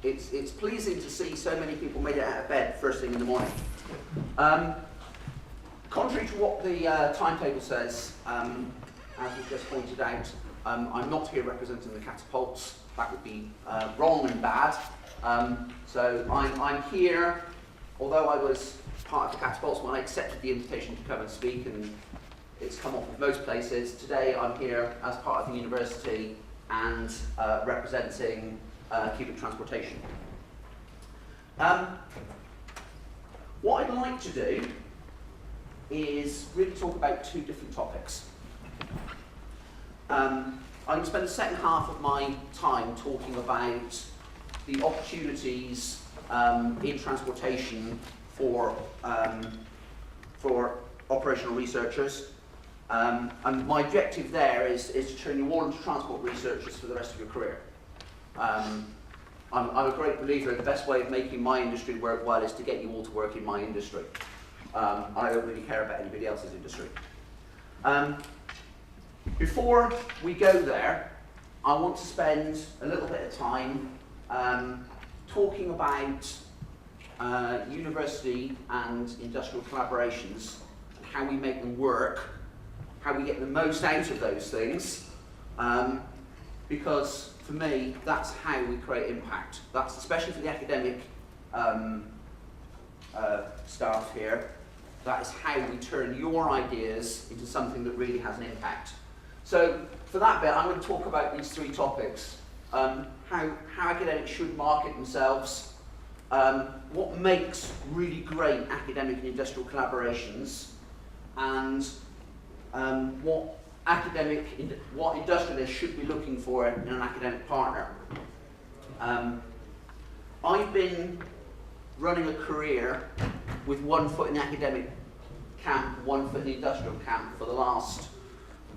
it's pleasing to see so many people made it out of bed first thing in the morning. Contrary to what the timetable says, as we've just pointed out, I'm not here representing the catapults. That would be wrong and bad. So I'm here, although I was part of the catapults when I accepted the invitation to come and speak, and it's come off with most places. Today I'm here as part of the university and representing cubic transportation. What I'd like to do is really talk about two different topics. I'm going to spend the second half of my time talking about the opportunities in transportation for operational researchers. And my objective there is to turn you all into transport researchers for the rest of your career. I'm a great believer in the best way of making my industry work well is to get you all to work in my industry. I don't really care about anybody else's industry. Before we go there, I want to spend a little bit of time talking about university and industrial collaborations and how we make them work, how we get the most out of those things, because for me, that's how we create impact. That's especially for the academic staff here. That is how we turn your ideas into something that really has an impact. So for that bit, I'm going to talk about these three topics. How academics should market themselves, what makes really great academic and industrial collaborations, and what industrialists should be looking for in an academic partner. I've been running a career with one foot in the academic camp, one foot in the industrial camp for the last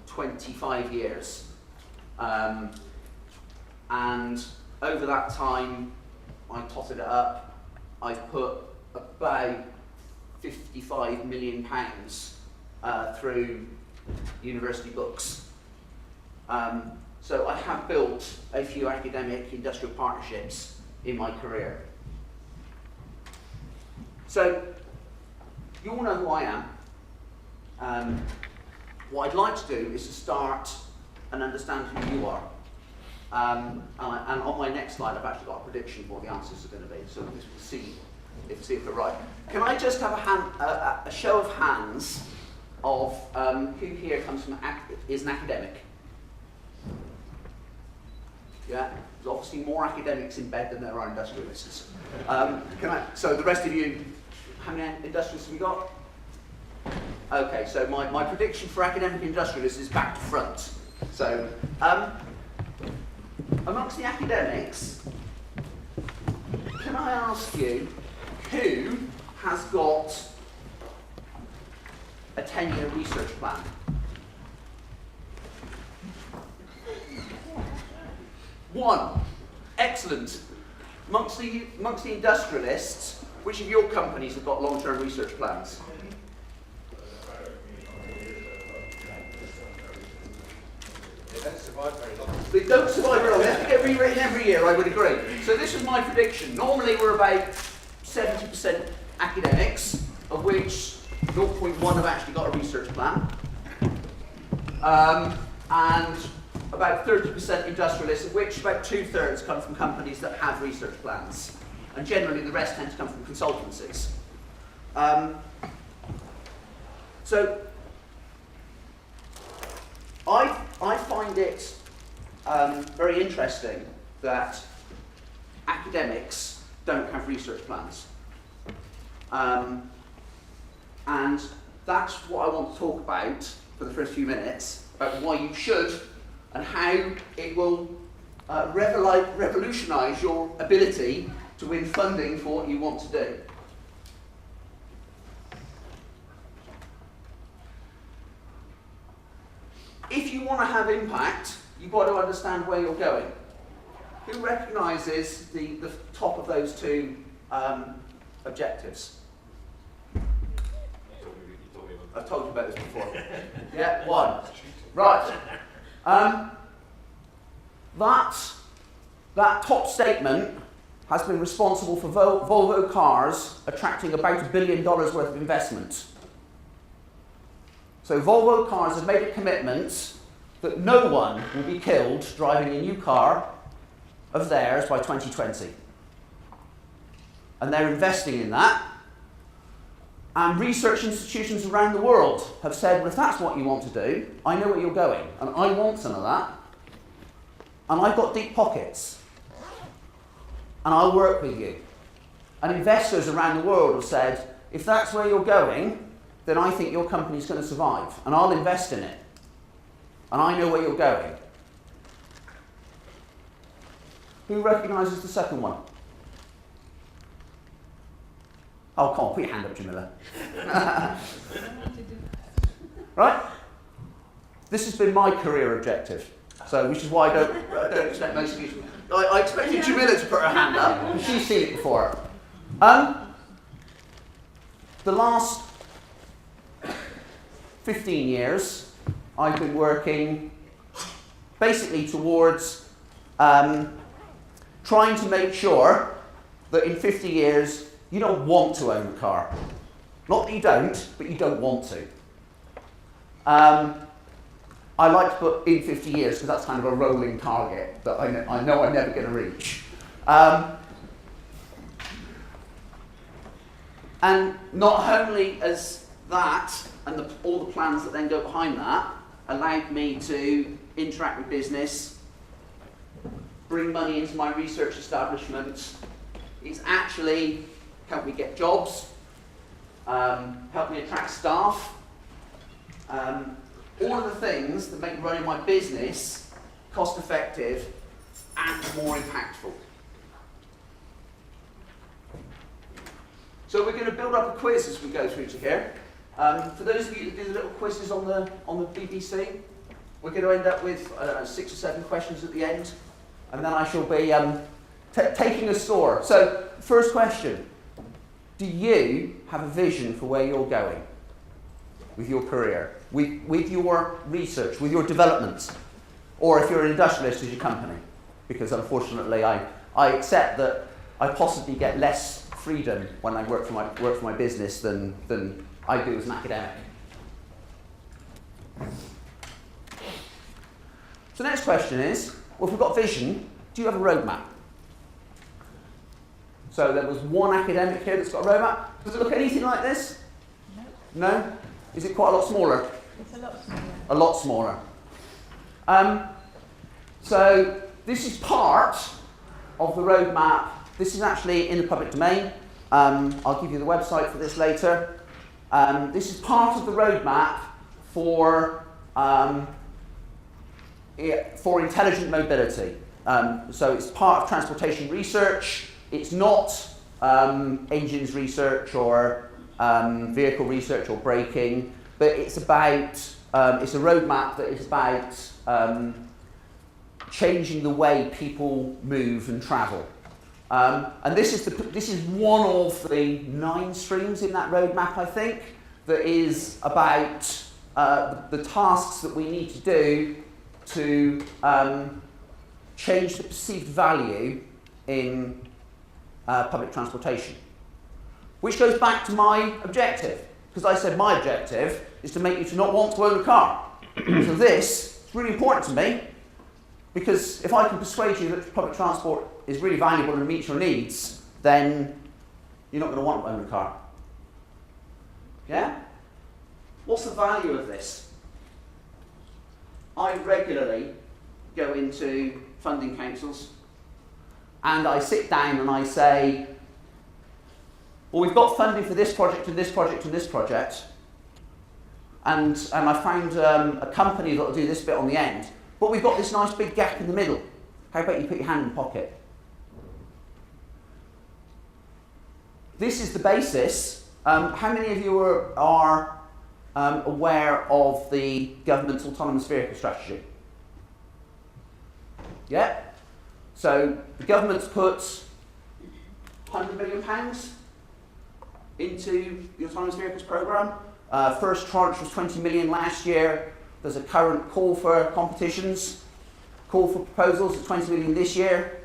25 years. And over that time, I totted it up. I've put about £55 million through university books. So I have built a few academic industrial partnerships in my career. So you all know who I am. What I'd like to do is to start and understand who you are. And on my next slide, I've actually got a prediction for what the answers are going to be. So we'll see if we're right. Can I just have a show of hands of who here is an academic? Yeah, there's obviously more academics in bed than there are industrialists. So the rest of you, how many industrialists have we got? Okay, so my prediction for academic industrialists is back to front. So amongst the academics, can I ask you who has got a 10-year research plan? One. Excellent. Amongst the industrialists, which of your companies have got long-term research plans? They don't survive very long. They don't survive very long. They have to get rewritten every year, I would agree. So this was my prediction. Normally we're about 70% academics, of which 0.1 have actually got a research plan. And about 30% industrialists, of which about 2/3 come from companies that have research plans. And generally the rest tend to come from consultancies. So I find it very interesting that academics don't have research plans. And that's what I want to talk about for the first few minutes, about why you should and how it will revolutionise your ability to win funding for what you want to do. If you want to have impact, you've got to understand where you're going. Who recognises the top of those two objectives? I've told you about this before. Yeah, one. Right. That top statement has been responsible for Volvo cars attracting about $1 billion worth of investment. So Volvo cars have made a commitment that no one will be killed driving a new car of theirs by 2020. And they're investing in that. And research institutions around the world have said, well, if that's what you want to do, I know where you're going, and I want some of that. And I've got deep pockets. And I'll work with you. And investors around the world have said, if that's where you're going, then I think your company's going to survive, and I'll invest in it. And I know where you're going. Who recognises the second one? Oh, come on, put your hand up, Jamila. Right? This has been my career objective. So, which is why I don't expect most of you. I expected Jamila to put her hand up, and she's seen it before. The last 15 years, I've been working basically towards trying to make sure that in 50 years, you don't want to own a car. Not that you don't, but you don't want to. I like to put in 50 years because that's kind of a rolling target that I know I'm never going to reach. And not only as that, and all the plans that then go behind that, allowed me to interact with business, bring money into my research establishment, it's actually helped me get jobs, helped me attract staff, all of the things that make running my business cost effective and more impactful. So we're going to build up a quiz as we go through to here. For those of you that do the little quizzes on the BBC, we're going to end up with 6 or 7 questions at the end, and then I shall be taking a score. So, first question: do you have a vision for where you're going with your career, with your research, with your developments, or if you're an industrialist, as your company? Because unfortunately, I accept that I possibly get less freedom when I work for my business than I do as an academic. So the next question is, well, if we've got vision, do you have a roadmap? So there was one academic here that's got a roadmap. Does it look anything like this? No. No? Is it quite a lot smaller? It's a lot smaller. A lot smaller. So this is part of the roadmap. This is actually in the public domain. I'll give you the website for this later. This is part of the roadmap for intelligent mobility. So it's part of transportation research. It's not engines research or vehicle research or braking, but it's about it's a roadmap that is about changing the way people move and travel. And this is one of the 9 streams in that roadmap, I think, that is about the tasks that we need to do to change the perceived value in public transportation. Which goes back to my objective, because I said my objective is to make you to not want to own a car. So this is really important to me, because if I can persuade you that public transport is really valuable and meets your needs, then you're not going to want to own a car. Yeah? What's the value of this? I regularly go into funding councils and I sit down and I say, well, we've got funding for this project and this project and this project, and I found a company that will do this bit on the end, but we've got this nice big gap in the middle. How about you put your hand in the pocket? This is the basis. How many of you are aware of the government's autonomous vehicle strategy? Yeah? So the government's put £100 million into the autonomous vehicles programme. First tranche was 20 million last year. There's a current call for competitions, call for proposals at 20 million this year.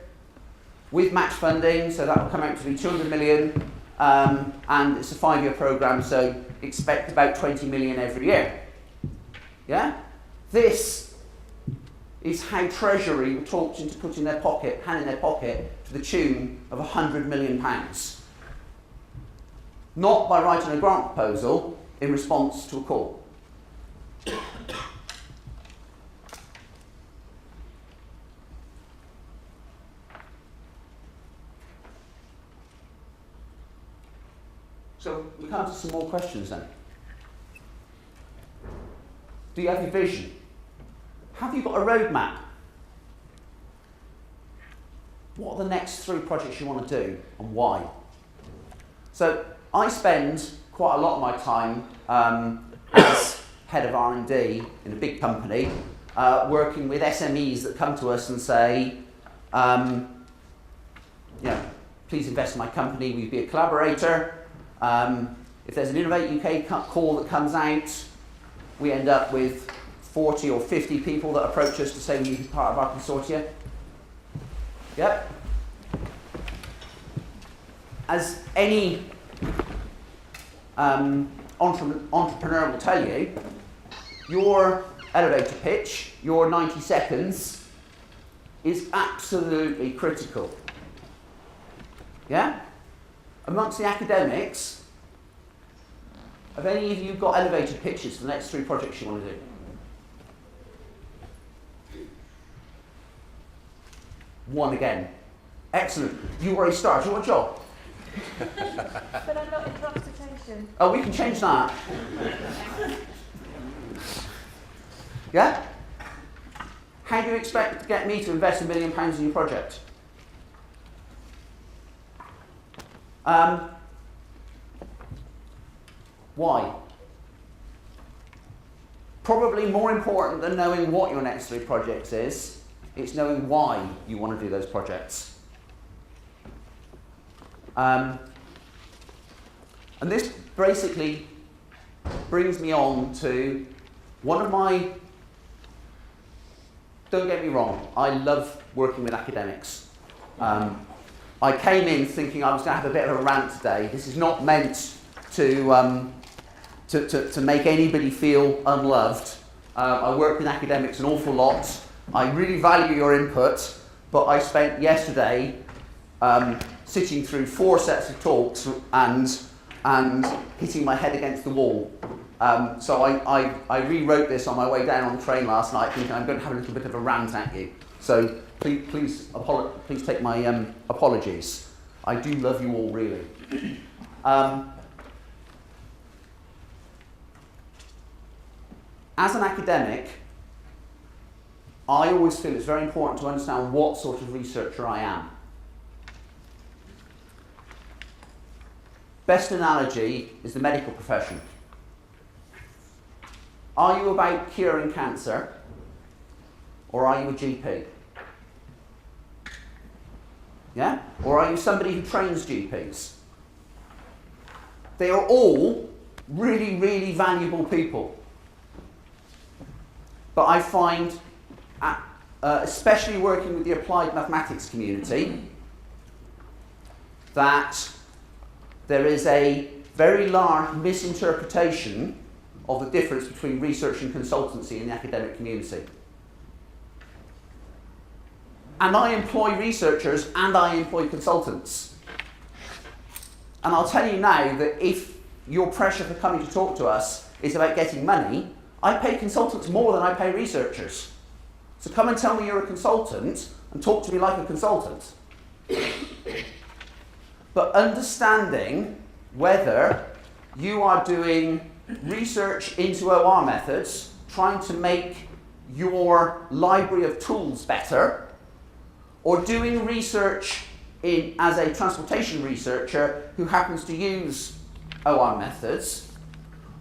with match funding, so that will come out to be 200 million, and it's a 5-year programme, so expect about 20 million every year. Yeah? This is how Treasury were talked into putting their pocket, hand in their pocket, to the tune of £100 million. Not by writing a grant proposal in response to a call. So we come to some more questions then. Do you have your vision? Have you got a roadmap? What are the next 3 projects you want to do and why? So I spend quite a lot of my time as head of R&D in a big company working with SMEs that come to us and say, please invest in my company, will you be a collaborator? If there's an Innovate UK call that comes out, we end up with 40 or 50 people that approach us to say we need to be part of our consortia. Yep. As any entrepreneur will tell you, your elevator pitch, your 90 seconds, is absolutely critical. Yeah? Amongst the academics, have any of you got elevator pitches for the next 3 projects you want to do? One again. Excellent. You already started. You want a job? But I'm not in transportation. Oh, we can change that. Yeah? How do you expect to get me to invest £1 million in your project? Why? Probably more important than knowing what your next 3 projects is, it's knowing why you want to do those projects. And this basically brings me on to one of my, don't get me wrong, I love working with academics. I came in thinking I was going to have a bit of a rant today. This is not meant to make anybody feel unloved. I work with academics an awful lot. I really value your input, but I spent yesterday sitting through 4 sets of talks and hitting my head against the wall. So I rewrote this on my way down on the train last night, thinking I'm going to have a little bit of a rant at you. So please take my apologies. I do love you all, really. As an academic, I always feel it's very important to understand what sort of researcher I am. Best analogy is the medical profession. Are you about curing cancer, or are you a GP? Yeah? Or are you somebody who trains GPs? They are all really, really valuable people. But I find, especially working with the applied mathematics community, that there is a very large misinterpretation of the difference between research and consultancy in the academic community. And I employ researchers and I employ consultants. And I'll tell you now that if your pressure for coming to talk to us is about getting money, I pay consultants more than I pay researchers. So come and tell me you're a consultant and talk to me like a consultant. But understanding whether you are doing research into OR methods, trying to make your library of tools better, or doing research as a transportation researcher who happens to use OR methods,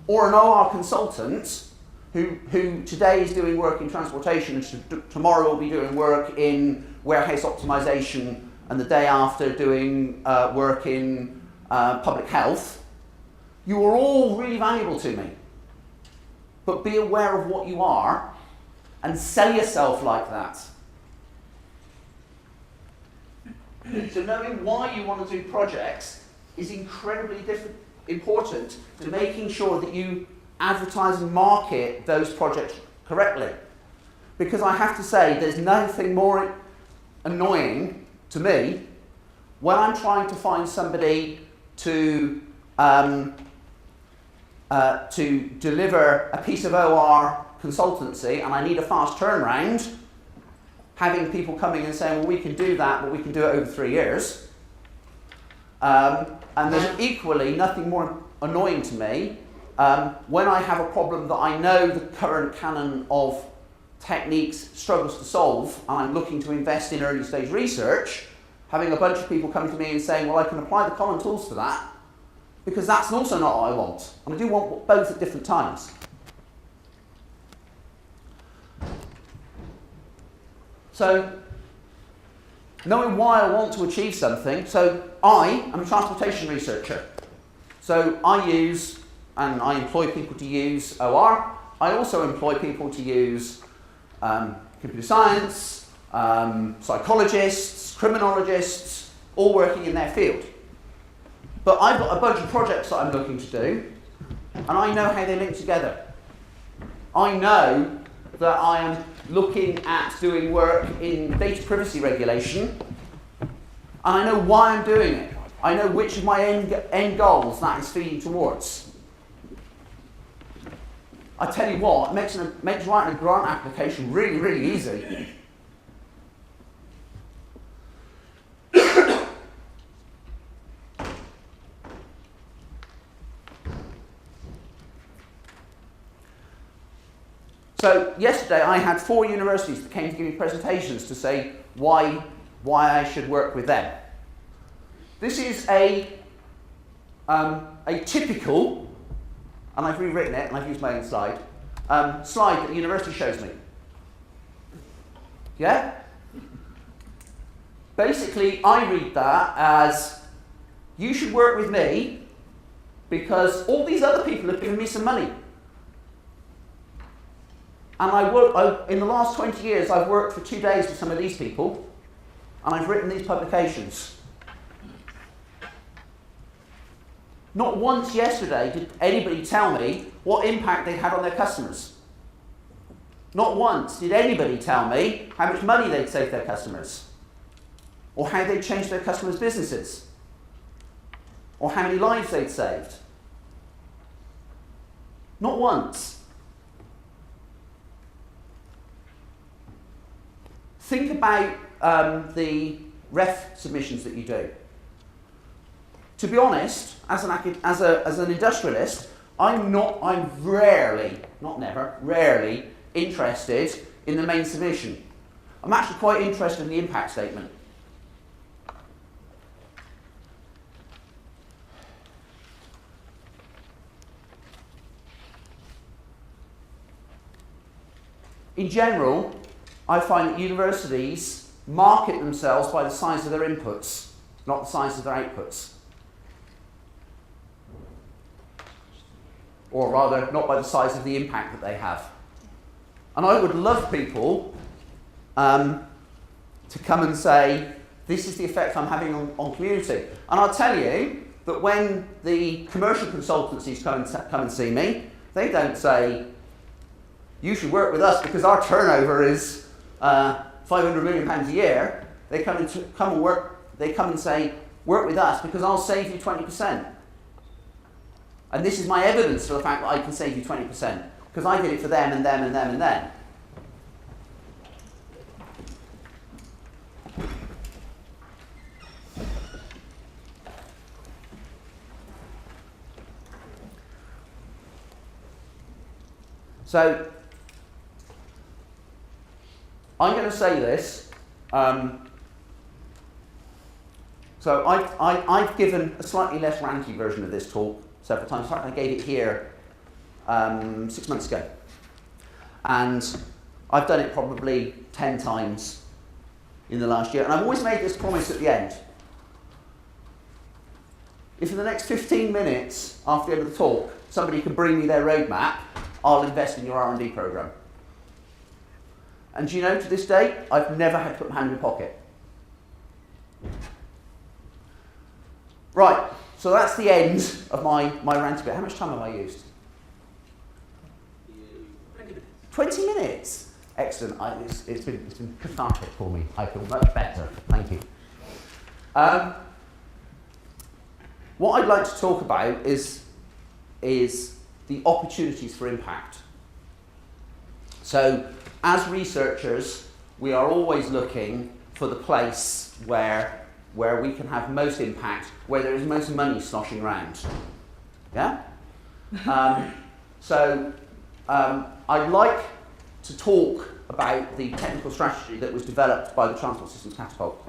or an OR consultant who today is doing work in transportation and tomorrow will be doing work in warehouse optimization and the day after doing work in public health, you are all really valuable to me. But be aware of what you are and sell yourself like that. So knowing why you want to do projects is incredibly important to making sure that you advertise and market those projects correctly. Because I have to say, there's nothing more annoying to me when I'm trying to find somebody to deliver a piece of OR consultancy and I need a fast turnaround, having people coming and saying, well, we can do that, but we can do it over 3 years. And there's equally nothing more annoying to me when I have a problem that I know the current canon of techniques struggles to solve, and I'm looking to invest in early stage research, having a bunch of people come to me and saying, well, I can apply the common tools to that, because that's also not what I want. And I do want both at different times. So, knowing why I want to achieve something, so I am a transportation researcher. So I use, and I employ people to use OR. I also employ people to use computer science, psychologists, criminologists, all working in their field. But I've got a bunch of projects that I'm looking to do, and I know how they link together. I know that I am looking at doing work in data privacy regulation, and I know why I'm doing it. I know which of my end goals that is feeding towards. I tell you what, it makes writing a grant application really, really easy. So yesterday I had 4 universities that came to give me presentations to say why I should work with them. This is a typical, and I've rewritten it and I've used my own slide that the university shows me. Yeah? Basically, I read that as, you should work with me because all these other people have given me some money. And in the last 20 years, I've worked for 2 days with some of these people, and I've written these publications. Not once yesterday did anybody tell me what impact they had on their customers. Not once did anybody tell me how much money they'd saved their customers, or how they'd changed their customers' businesses, or how many lives they'd saved. Not once. Think about the ref submissions that you do. To be honest, as an industrialist, I'm rarely, not never, rarely interested in the main submission. I'm actually quite interested in the impact statement. In general, I find that universities market themselves by the size of their inputs, not the size of their outputs. Or rather, not by the size of the impact that they have. And I would love people to come and say, this is the effect I'm having on community. And I'll tell you that when the commercial consultancies come and see me, they don't say, you should work with us because our turnover is £500 million a year. They come and say, work with us because I'll save you 20%. And this is my evidence for the fact that I can save you 20%, because I did it for them and them and them and them. So, I'm going to say this. So I've given a slightly less ranty version of this talk several times. In fact, I gave it here 6 months ago. And I've done it probably 10 times in the last year. And I've always made this promise at the end. If in the next 15 minutes after the end of the talk, somebody can bring me their roadmap, I'll invest in your R&D program. And do you know, to this day, I've never had to put my hand in my pocket. Right, so that's the end of my rant bit. How much time have I used? 20 minutes. Excellent. It's been cathartic for me. I feel much better. Thank you. What I'd like to talk about is the opportunities for impact. So, as researchers, we are always looking for the place where we can have most impact, where there is most money sloshing around. Yeah? I'd like to talk about the technical strategy that was developed by the Transport Systems Catapult.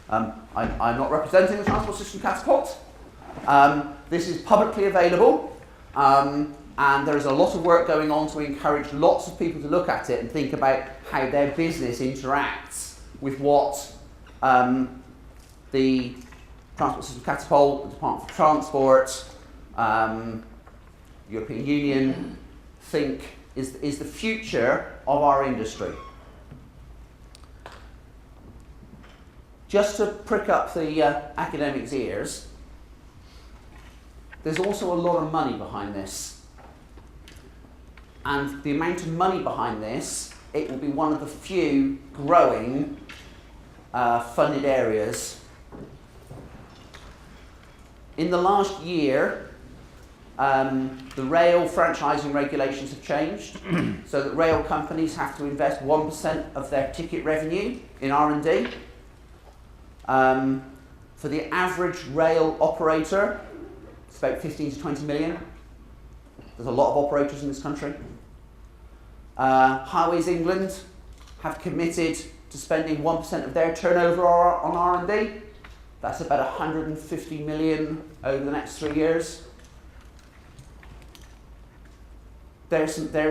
I'm not representing the Transport System Catapult. This is publicly available, and there is a lot of work going on to encourage lots of people to look at it and think about how their business interacts with what the Transport System Catapult, the Department for Transport, European Union think is the future of our industry. Just to prick up the academics' ears, there's also a lot of money behind this. And the amount of money behind this, it will be one of the few growing funded areas. In the last year, the rail franchising regulations have changed, so that rail companies have to invest 1% of their ticket revenue in R&D. For the average rail operator, it's about 15 to 20 million. There's a lot of operators in this country. Highways England have committed to spending 1% of their turnover on R&D. That's about 150 million over the next 3 years. There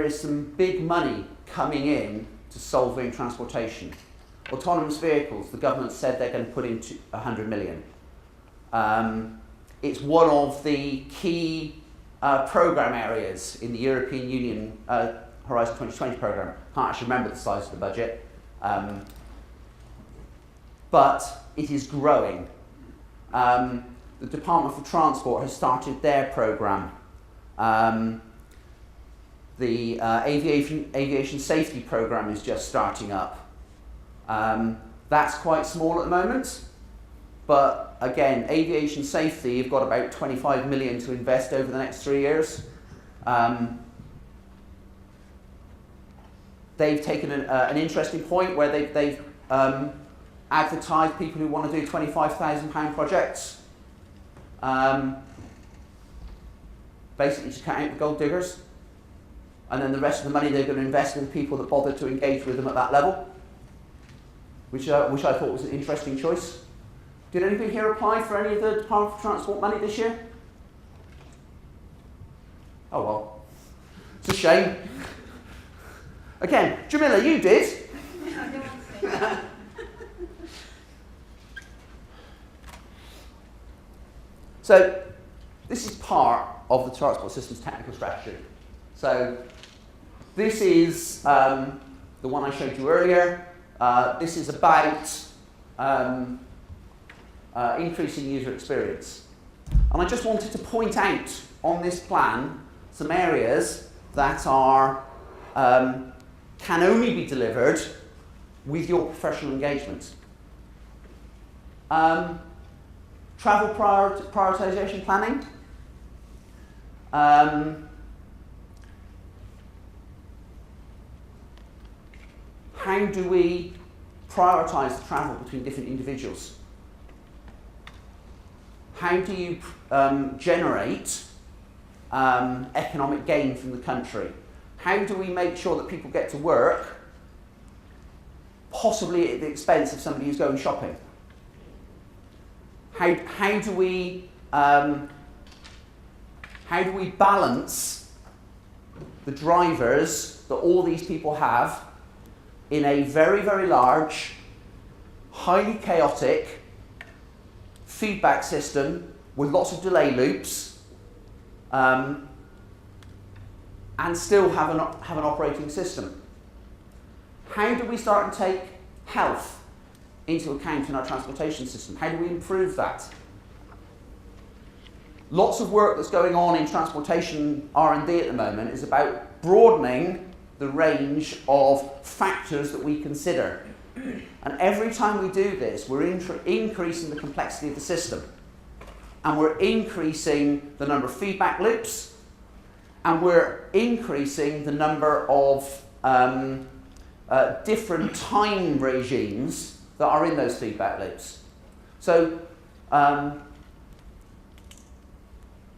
is some big money coming in to solving transportation. Autonomous vehicles, the government said they're going to put into 100 million. It's one of the key programme areas in the European Union Horizon 2020 programme. Can't actually remember the size of the budget, but it is growing. The Department for Transport has started their programme. The aviation safety programme is just starting up. That's quite small at the moment, but again, aviation safety, you've got about 25 million to invest over the next 3 years. They've taken an interesting point where they've advertised people who want to do £25,000 projects, basically to count out the gold diggers, and then the rest of the money they're going to invest in people that bother to engage with them at that level, which I thought was an interesting choice. Did anybody here apply for any of the Department for Transport money this year? Oh well, it's a shame. Again, Jamila, you did. I don't want to. So, this is part of the Transport Systems Technical Strategy. So, this is the one I showed you earlier. This is about increasing user experience. And I just wanted to point out on this plan some areas that are can only be delivered with your professional engagement. Travel prioritisation planning. How do we prioritise the travel between different individuals? How do you generate economic gain from the country? How do we make sure that people get to work, possibly at the expense of somebody who's going shopping? How do we balance the drivers that all these people have in a very, very large, highly chaotic feedback system with lots of delay loops, and still have an operating system? How do we start and take health into account in our transportation system? How do we improve that? lots of work that's going on in transportation R&D at the moment is about broadening the range of factors that we consider. And every time we do this, we're increasing the complexity of the system. And we're increasing the number of feedback loops, and we're increasing the number of different time regimes that are in those feedback loops. So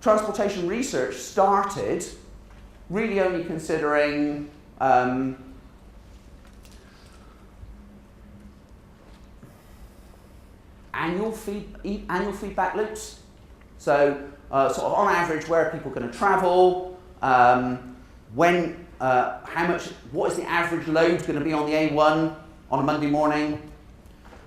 transportation research started really only considering annual feedback loops. So sort of on average, where are people going to travel? What is the average load going to be on the A1 on a Monday morning?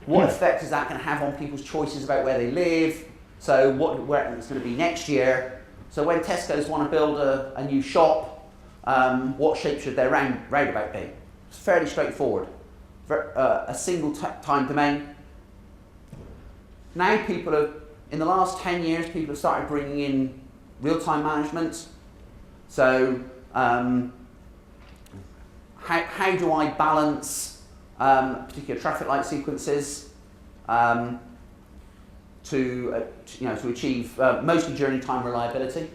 What effect is that going to have on people's choices about where they live? So where it's going to be next year. So when Tesco's want to build a new shop, what shape should their roundabout be? It's fairly straightforward. A single time domain. Now in the last 10 years, people have started bringing in real-time management. So how do I balance particular traffic light sequences to achieve mostly journey time reliability?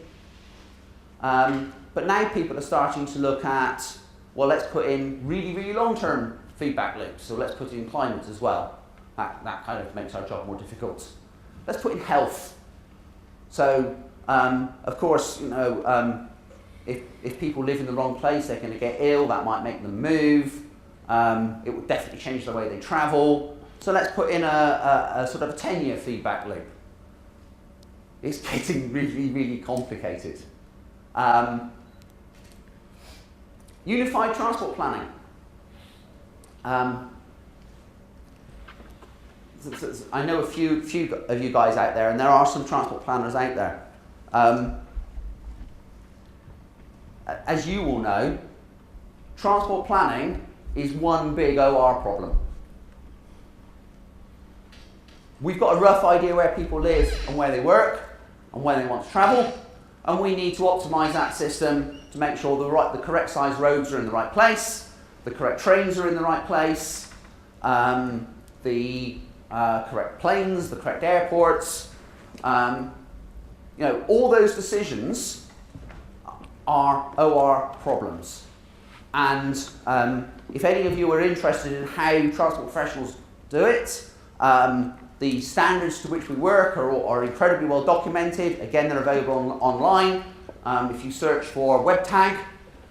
But now people are starting to look at, well, let's put in really, really long-term feedback loops. So let's put in climate as well. That kind of makes our job more difficult. Let's put in health. So, of course, if people live in the wrong place, they're going to get ill. That might make them move. It will definitely change the way they travel. So let's put in a sort of a 10-year feedback loop. It's getting really, really complicated. Unified transport planning. I know a few of you guys out there, and there are some transport planners out there. As you all know, transport planning is one big OR problem. We've got a rough idea where people live and where they work and where they want to travel, and we need to optimise that system to make sure the correct size roads are in the right place, the correct trains are in the right place, the correct planes, the correct airports. All those decisions are OR problems. And if any of you are interested in how transport professionals do it, the standards to which we work are incredibly well documented. Again, they're available online. If you search for WebTag,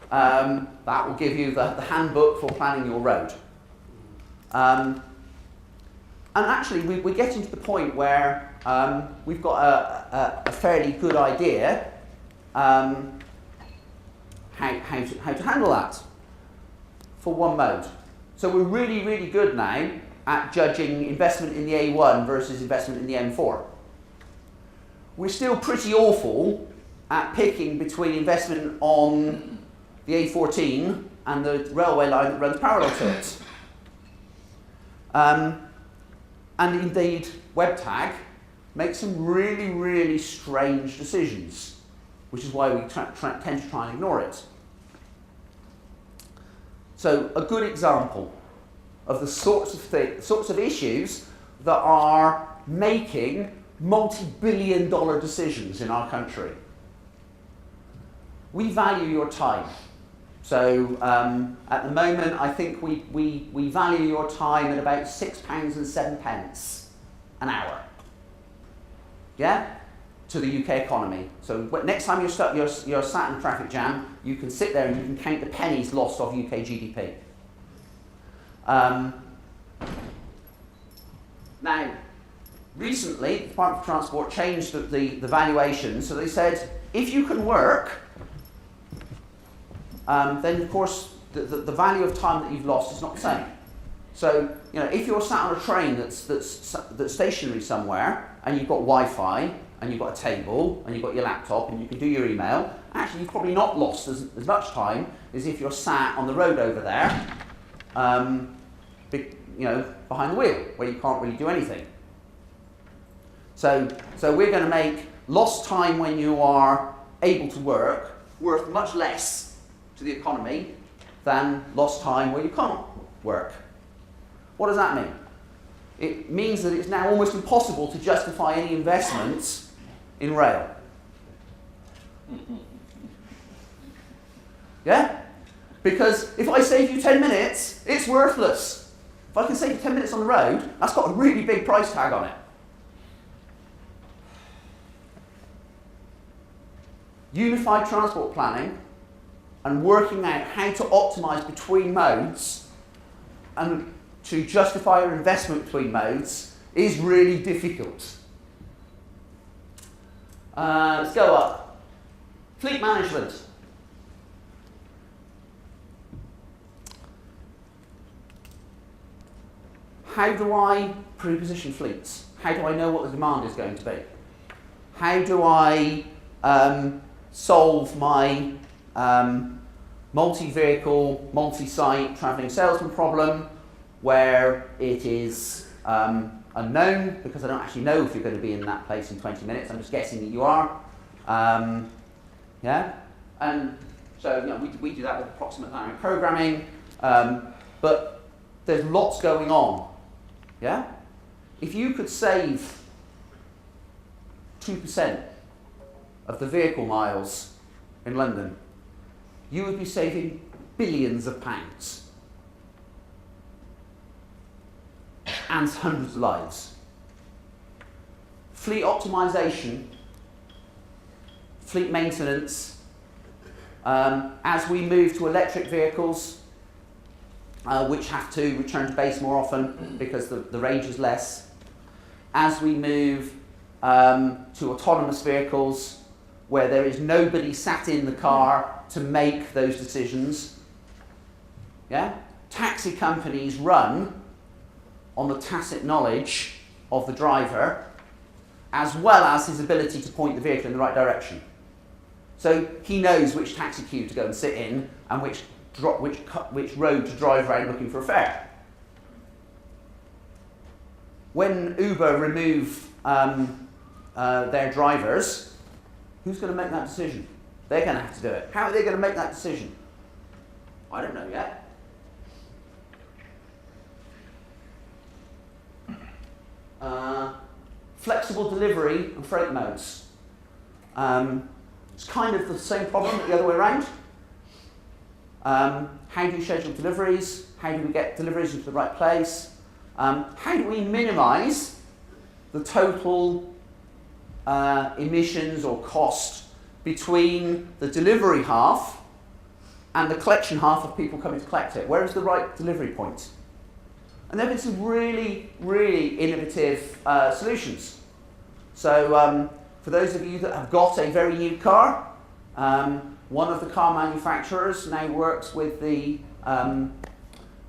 that will give you the handbook for planning your road. And actually, we're getting to the point where we've got a fairly good idea how to handle that for one mode. So we're really, really good now at judging investment in the A1 versus investment in the M4. We're still pretty awful at picking between investment on the A14 and the railway line that runs parallel to it. And indeed, WebTag makes some really, really strange decisions, which is why we tend to try and ignore it. So a good example of the sorts of issues that are making multi-billion-dollar decisions in our country. We value your time. So at the moment, I think we value your time at about £6.07 an hour. Yeah? To the UK economy. So next time you're sat in a traffic jam, you can sit there and you can count the pennies lost of UK GDP. Now, recently, the Department of Transport changed the valuation. So they said, if you can work, then of course the value of time that you've lost is not the same. So if you're sat on a train that's stationary somewhere and you've got Wi-Fi and you've got a table and you've got your laptop and you can do your email, actually you've probably not lost as much time as if you're sat on the road over there, behind the wheel where you can't really do anything. So we're going to make lost time when you are able to work worth much less to the economy than lost time where you can't work. What does that mean? It means that it's now almost impossible to justify any investments in rail. Yeah? Because if I save you 10 minutes, it's worthless. If I can save you 10 minutes on the road, that's got a really big price tag on it. Unified transport planning and working out how to optimise between modes and to justify your investment between modes is really difficult. Let's go up. Fleet management. How do I pre-position fleets? How do I know what the demand is going to be? How do I solve my multi-vehicle, multi-site travelling salesman problem where it is unknown because I don't actually know if you're going to be in that place in 20 minutes. I'm just guessing that you are. Yeah? And so we do that with approximate dynamic programming. But there's lots going on. Yeah? If you could save 2% of the vehicle miles in London, you would be saving billions of pounds and hundreds of lives. Fleet optimization, fleet maintenance, as we move to electric vehicles, which have to return to base more often because the range is less. As we move to autonomous vehicles, where there is nobody sat in the car to make those decisions. Yeah? Taxi companies run on the tacit knowledge of the driver, as well as his ability to point the vehicle in the right direction. So he knows which taxi queue to go and sit in and which road to drive around looking for a fare. When Uber remove their drivers, who's going to make that decision? They're going to have to do it. How are they going to make that decision? I don't know yet. Flexible delivery and freight modes. It's kind of the same problem but the other way around. How do you schedule deliveries? How do we get deliveries into the right place? How do we minimise the total emissions or cost between the delivery half and the collection half of people coming to collect it? Where is the right delivery point? And there have been some really, really innovative solutions. So for those of you that have got a very new car, one of the car manufacturers now works with the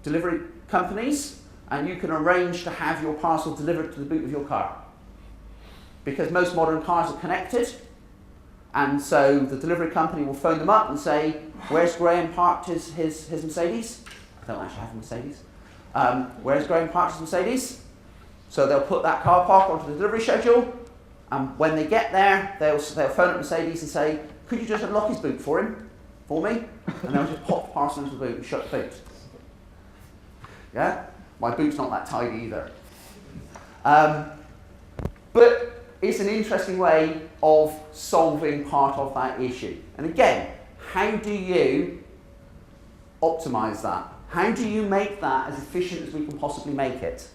delivery companies, and you can arrange to have your parcel delivered to the boot of your car. Because most modern cars are connected, and so the delivery company will phone them up and say, where's Graham parked his Mercedes? I don't actually have a Mercedes. Where's Graham parked his Mercedes? So they'll put that car park onto the delivery schedule, and when they get there, they'll phone up Mercedes and say, could you just unlock his boot for me? And they'll just pop the parcel into the boot and shut the boot. Yeah? My boot's not that tidy either. But it's an interesting way of solving part of that issue. And again, how do you optimize that? How do you make that as efficient as we can possibly make it?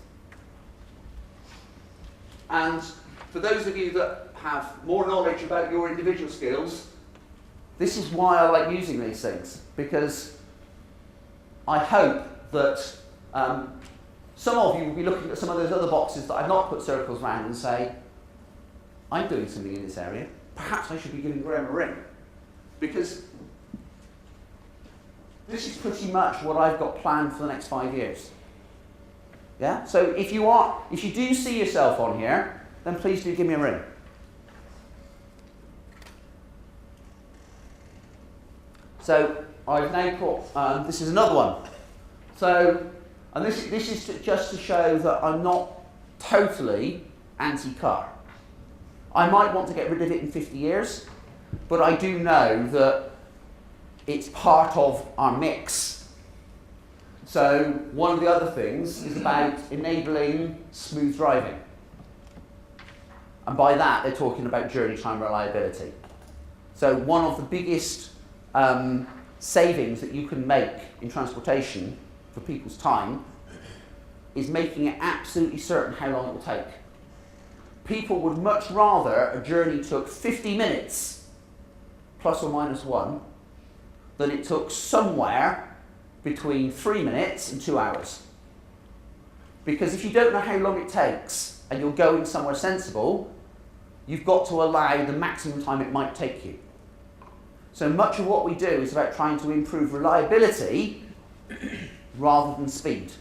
And for those of you that have more knowledge about your individual skills, this is why I like using these things, because I hope that some of you will be looking at some of those other boxes that I've not put circles around and say, I'm doing something in this area, perhaps I should be giving Graham a ring. Because this is pretty much what I've got planned for the next 5 years. Yeah? So if you do see yourself on here, then please do give me a ring. So I've now put, this is another one. So, and this is just to show that I'm not totally anti-car. I might want to get rid of it in 50 years, but I do know that it's part of our mix. So one of the other things is about enabling smooth driving. And by that, they're talking about journey time reliability. So one of the biggest savings that you can make in transportation for people's time is making it absolutely certain how long it will take. People would much rather a journey took 50 minutes, plus or minus 1, than it took somewhere between 3 minutes and 2 hours. Because if you don't know how long it takes and you're going somewhere sensible, you've got to allow the maximum time it might take you. So much of what we do is about trying to improve reliability rather than speed.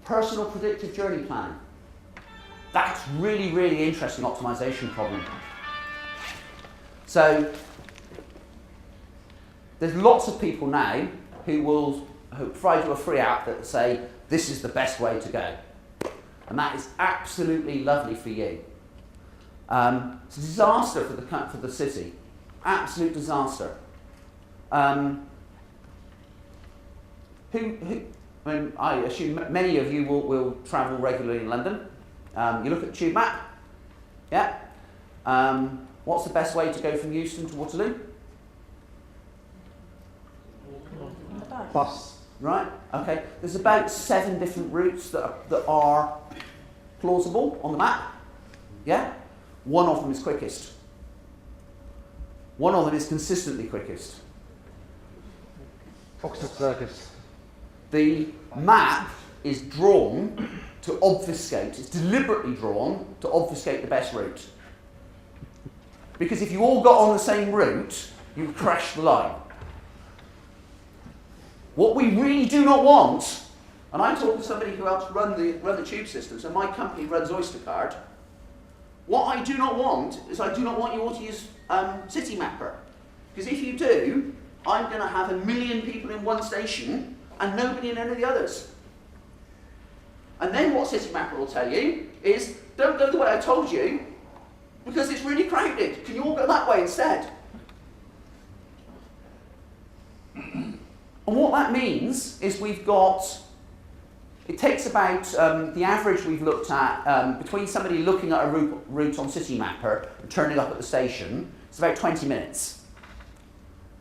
Personal predictive journey planning. That's really, really interesting optimization problem. So there's lots of people now who will provide you a free app that say, this is the best way to go. And that is absolutely lovely for you. It's a disaster for the city. Absolute disaster. I assume many of you will travel regularly in London. You look at the tube map. Yeah. What's the best way to go from Euston to Waterloo? Bus. Right. Okay. There's about 7 different routes that are plausible on the map. Yeah. One of them is quickest. One of them is consistently quickest. Oxford Circus. The map is drawn to obfuscate, it's deliberately drawn to obfuscate the best route. Because if you all got on the same route, you'd crash the line. What we really do not want, and I'm talking to somebody who helps run the tube system, so my company runs Oystercard. What I do not want is I do not want you all to use City Mapper. Because if you do, I'm going to have 1 million people in one station and nobody in any of the others. And then what City Mapper will tell you is, don't go the way I told you, because it's really crowded. Can you all go that way instead? And what that means is we've got, it takes about, the average we've looked at, between somebody looking at a route on City Mapper and turning up at the station, it's about 20 minutes.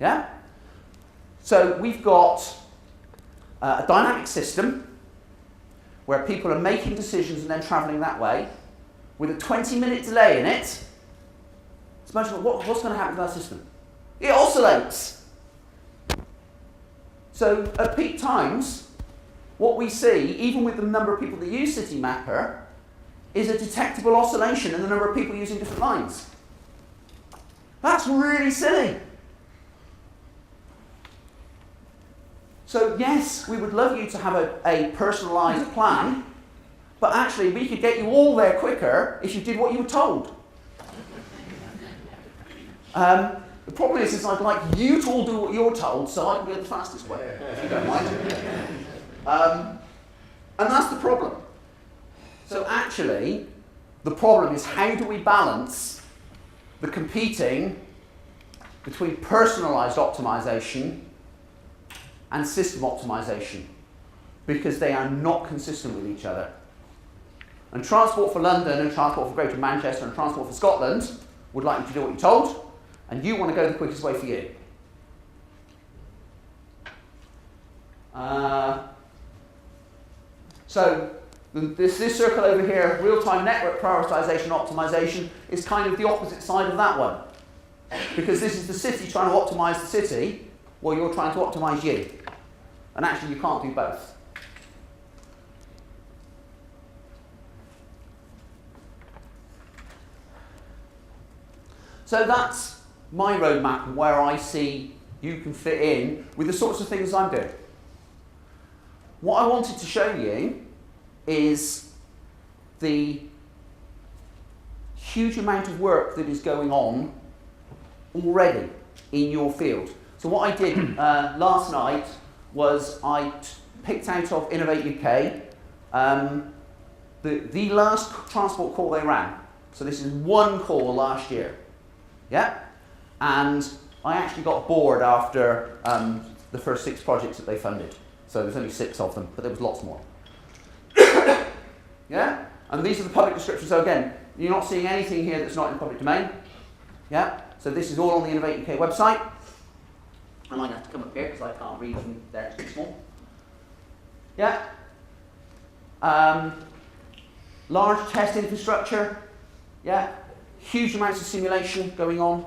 Yeah? So we've got a dynamic system where people are making decisions and then travelling that way, with a 20-minute delay in it. It's much like, what's going to happen to that system? It oscillates. So at peak times, what we see, even with the number of people that use City Mapper, is a detectable oscillation in the number of people using different lines. That's really silly. So yes, we would love you to have a personalised plan, but actually we could get you all there quicker if you did what you were told. The problem is I'd like you to all do what you're told so I can go the fastest way, if you don't mind. And that's the problem. So actually, the problem is how do we balance the competing between personalised optimisation and system optimisation, because they are not consistent with each other. And Transport for London and Transport for Greater Manchester and Transport for Scotland would like you to do what you're told, and you want to go the quickest way for you. So this circle over here, real-time network prioritisation optimisation, is kind of the opposite side of that one. Because this is the city trying to optimise the city, while you're trying to optimise you. And actually you can't do both. So that's my roadmap and where I see you can fit in with the sorts of things I'm doing. What I wanted to show you is the huge amount of work that is going on already in your field. So what I did last night was I picked out of Innovate UK the last transport call they ran. So this is one call last year. Yeah? And I actually got bored after the first 6 projects that they funded. So there's only 6 of them, but there was lots more. Yeah? And these are the public descriptions. So again, you're not seeing anything here that's not in the public domain. Yeah? So this is all on the Innovate UK website. And I'm going to have to come up here because I can't read from there, it's too small. Yeah? Large test infrastructure. Yeah? Huge amounts of simulation going on.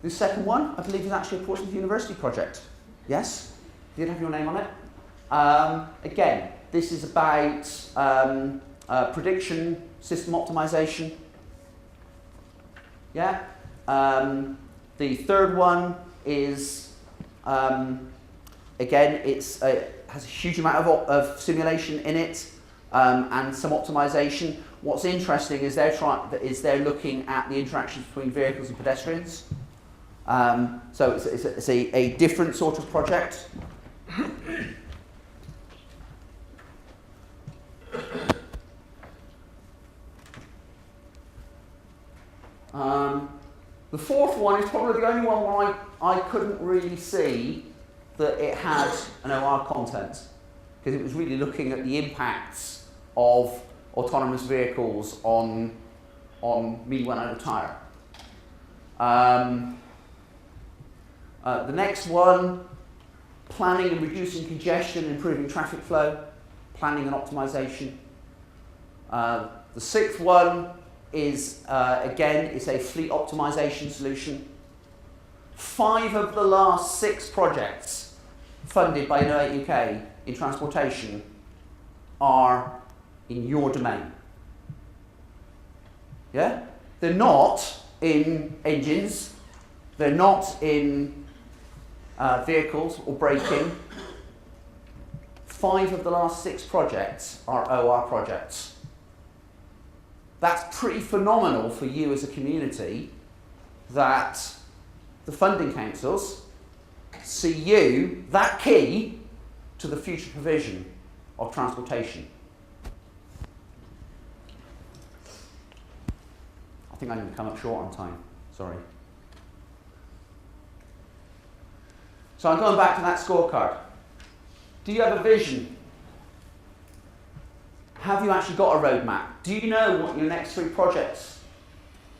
The second one, I believe, is actually a Portsmouth University project. Yes? Did have your name on it? Again, this is about prediction, system optimization. Yeah? The third one is, again, it has a huge amount of simulation in it and some optimization. What's interesting is they're looking at the interactions between vehicles and pedestrians. So it's a different sort of project. The fourth one is probably the only one where I couldn't really see that it had an OR content, because it was really looking at the impacts of autonomous vehicles on me when I retire. The next one, planning and reducing congestion, improving traffic flow, planning and optimization. The sixth one is, again, it's a fleet optimization solution. 5 of the last 6 projects funded by Innovate UK in transportation are in your domain. Yeah? They're not in engines, they're not in vehicles or braking. 5 of the last 6 projects are OR projects. That's pretty phenomenal for you as a community, that the funding councils see you, that key to the future provision of transportation. I think I'm going to come up short on time, sorry. So I'm going back to that scorecard. Do you have a vision? Have you actually got a roadmap? Do you know what your next 3 projects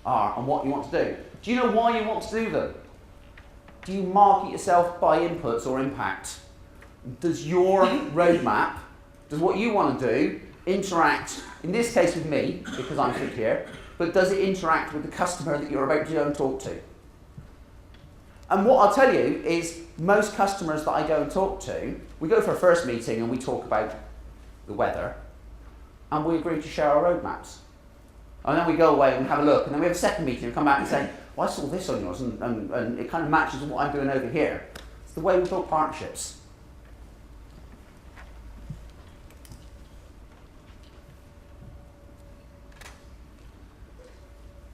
are and what you want to do? Do you know why you want to do them? Do you market yourself by inputs or impact? Does your roadmap, does what you want to do interact, in this case with me, because I'm sitting here, but does it interact with the customer that you're about to go and talk to? And what I'll tell you is, most customers that I go and talk to, we go for a first meeting and we talk about the weather, and we agree to share our roadmaps. And then we go away and have a look, and then we have a second meeting and come back and say, well, I saw this on yours, and it kind of matches with what I'm doing over here. It's the way we build partnerships.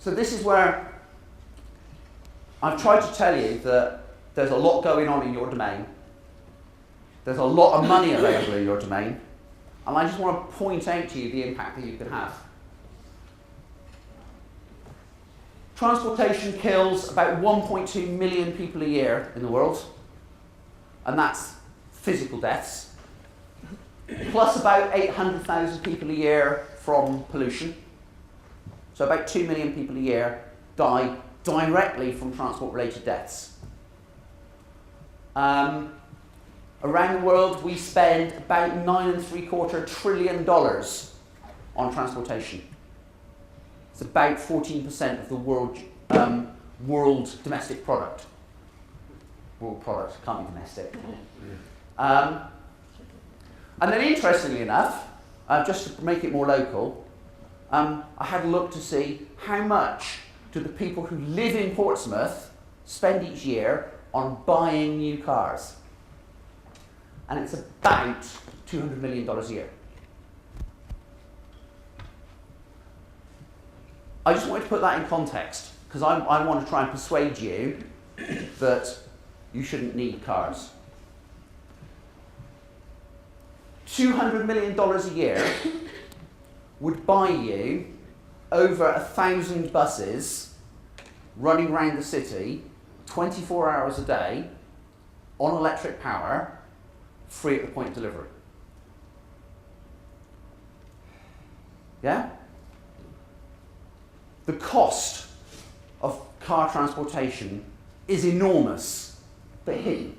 So this is where I've tried to tell you that there's a lot going on in your domain. There's a lot of money available in your domain. And I just want to point out to you the impact that you can have. Transportation kills about 1.2 million people a year in the world. And that's physical deaths. Plus about 800,000 people a year from pollution. So about 2 million people a year die directly from transport-related deaths. Around the world, we spend about $9.75 trillion on transportation. It's about 14% of the world domestic product. World product, can't be domestic. And then interestingly enough, just to make it more local, I had a look to see how much do the people who live in Portsmouth spend each year on buying new cars. And it's about $200 million a year. I just wanted to put that in context, because I want to try and persuade you that you shouldn't need cars. $200 million a year would buy you over 1,000 buses running around the city 24 hours a day on electric power, free at the point of delivery. Yeah? The cost of car transportation is enormous, but hidden.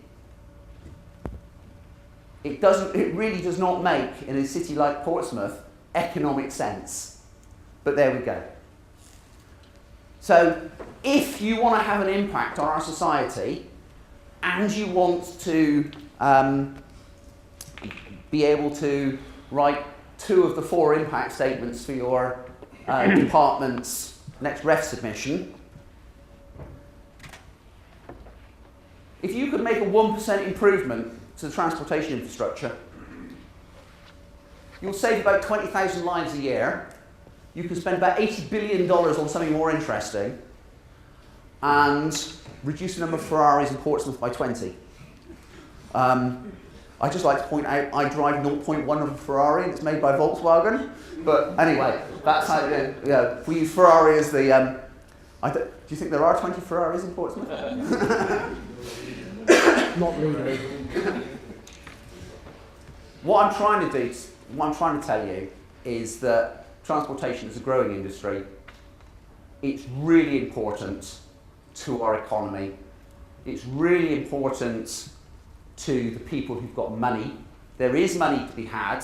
It really does not make, in a city like Portsmouth, economic sense. But there we go. So, if you want to have an impact on our society, and you want to be able to write 2 of the 4 impact statements for your department's next ref submission, if you could make a 1% improvement to the transportation infrastructure, you'll save about 20,000 lives a year. You can spend about $80 billion on something more interesting and reduce the number of Ferraris in Portsmouth by 20. I'd just like to point out I drive 0.1 of a Ferrari and it's made by Volkswagen. But anyway, that's how, yeah, we use Ferrari as the... do you think there are 20 Ferraris in Portsmouth? Not legally. What I'm trying to tell you is that transportation is a growing industry. It's really important to our economy. It's really important to the people who've got money. There is money to be had,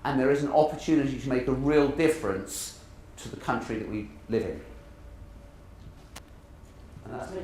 and there is an opportunity to make a real difference to the country that we live in. And that's me.